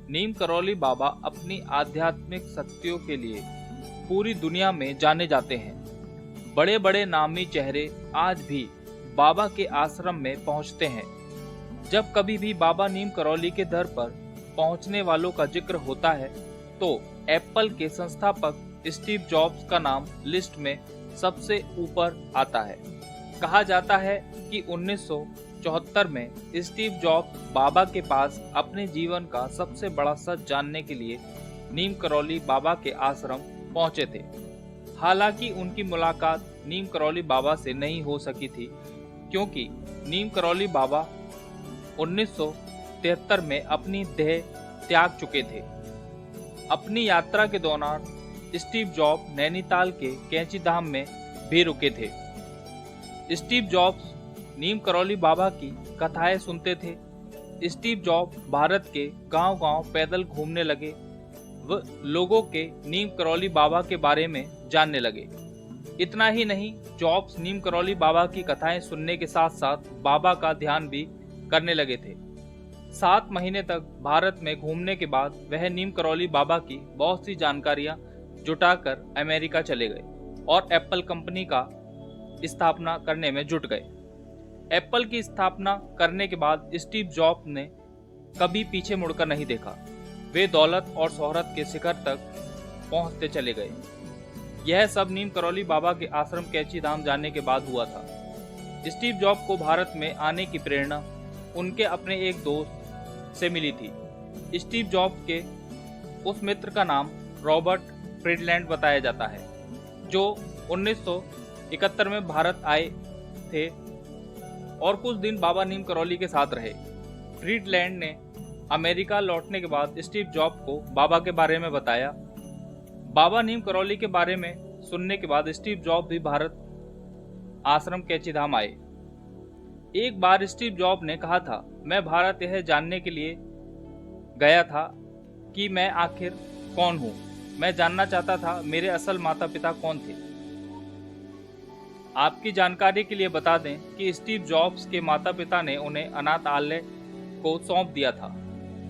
नीम करौली बाबा अपनी आध्यात्मिक शक्तियों के लिए पूरी दुनिया में जाने जाते हैं। बड़े बड़े नामी चेहरे आज भी बाबा के आश्रम में पहुंचते हैं। जब कभी भी बाबा नीम करौली के दर पर पहुंचने वालों का जिक्र होता है तो एप्पल के संस्थापक स्टीव जॉब्स का नाम लिस्ट में सबसे ऊपर आता है। कहा जाता है कि 1974 में स्टीव जॉब्स बाबा के पास अपने जीवन का सबसे बड़ा सच जानने के लिए नीम करौली बाबा के आश्रम पहुंचे थे। हालांकि उनकी मुलाकात नीम करौली बाबा से नहीं हो सकी थी, क्योंकि नीम करौली बाबा 1973 में अपनी देह त्याग चुके थे। अपनी यात्रा के दौरान स्टीव जॉब्स नैनीताल के कैंची धाम में भी रुके थे। स्टीव जॉब्स नीम करौली बाबा की कथाएं सुनते थे। स्टीव जॉब्स भारत के गांव-गांव पैदल घूमने लगे व लोगों के नीम करौली बाबा के बारे में जानने लगे। इतना ही नहीं, जॉब्स नीम करौली बाबा की कथाएं सुनने के साथ साथ बाबा का ध्यान भी करने लगे थे। 7 महीने तक भारत में घूमने के बाद वह नीम करौली बाबा की बहुत सी जानकारियां जुटाकर अमेरिका चले गए और एप्पल कंपनी का स्थापना करने में जुट गए। एप्पल की स्थापना करने के बाद स्टीव जॉब्स ने कभी पीछे मुड़कर नहीं देखा। वे दौलत और शोहरत के शिखर तक पहुंचते चले गए। यह सब नीम करौली बाबा के आश्रम कैंची धाम जाने के बाद हुआ था। स्टीव जॉब्स को भारत में आने की प्रेरणा उनके अपने एक दोस्त से मिली थी। स्टीव जॉब्स के उस मित्र का नाम रॉबर्ट फ्रीडलैंड बताया जाता है, जो 1971 में भारत आए थे और कुछ दिन बाबा नीम करौली के साथ रहे। फ्रीडलैंड ने अमेरिका लौटने के बाद स्टीव जॉब्स को बाबा के बारे में बताया। बाबा नीम करौली के बारे में सुनने के बाद स्टीव जॉब्स भी भारत आश्रम कैंची धाम आए। एक बार स्टीव जॉब्स ने कहा था, मैं भारत यह जानने के लिए गया था कि मैं आखिर कौन हूँ। मैं जानना चाहता था मेरे असल माता पिता कौन थे। आपकी जानकारी के लिए बता दें कि स्टीव जॉब्स के माता पिता ने उन्हें अनाथालय को सौंप दिया था।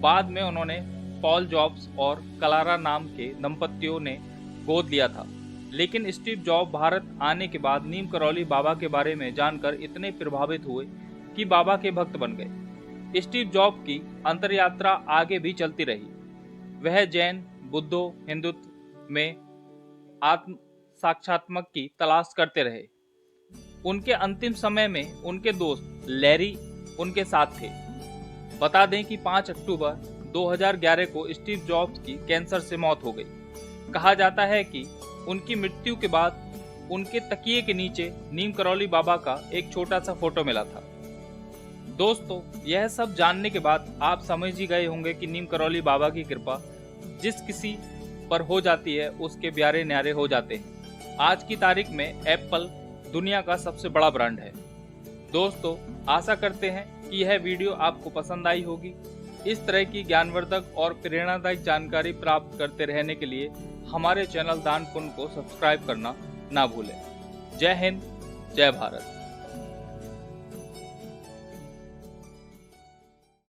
बाद में उन्होंने पॉल जॉब्स और क्लारा नाम के दंपतियों ने गोद लिया था। लेकिन स्टीव जॉब्स भारत आने के बाद नीम करौली बाबा के बारे में जानकर इतने प्रभावित हुए कि बाबा के भक्त बन गए। स्टीव जॉब्स की अंतरयात्रा आगे भी चलती रही। वह जैन, बुद्धो, हिंदुत्व में आत्म साक्षात्मक की तलाश करते रहे। उनके अंतिम समय में उनके दोस्त लैरी उनके साथ थे। बता दें कि 5 अक्टूबर 2011 को स्टीव जॉब्स की कैंसर से मौत हो गई। कहा जाता है कि उनकी मृत्यु के बाद उनके तकिए के नीचे नीम करौली बाबा का एक छोटा सा फोटो मिला था। दोस्तों, यह सब जानने के बाद आप समझ ही गए होंगे कि नीम करौली बाबा की कृपा जिस किसी पर हो जाती है उसके प्यारे न्यारे हो जाते हैं। आज की तारीख में एप्पल दुनिया का सबसे बड़ा ब्रांड है। दोस्तों, आशा करते हैं कि यह वीडियो आपको पसंद आई होगी। इस तरह की ज्ञानवर्धक और प्रेरणादायक जानकारी प्राप्त करते रहने के लिए हमारे चैनल दान पुण्य को सब्सक्राइब करना ना भूलें। जय हिंद, जय भारत।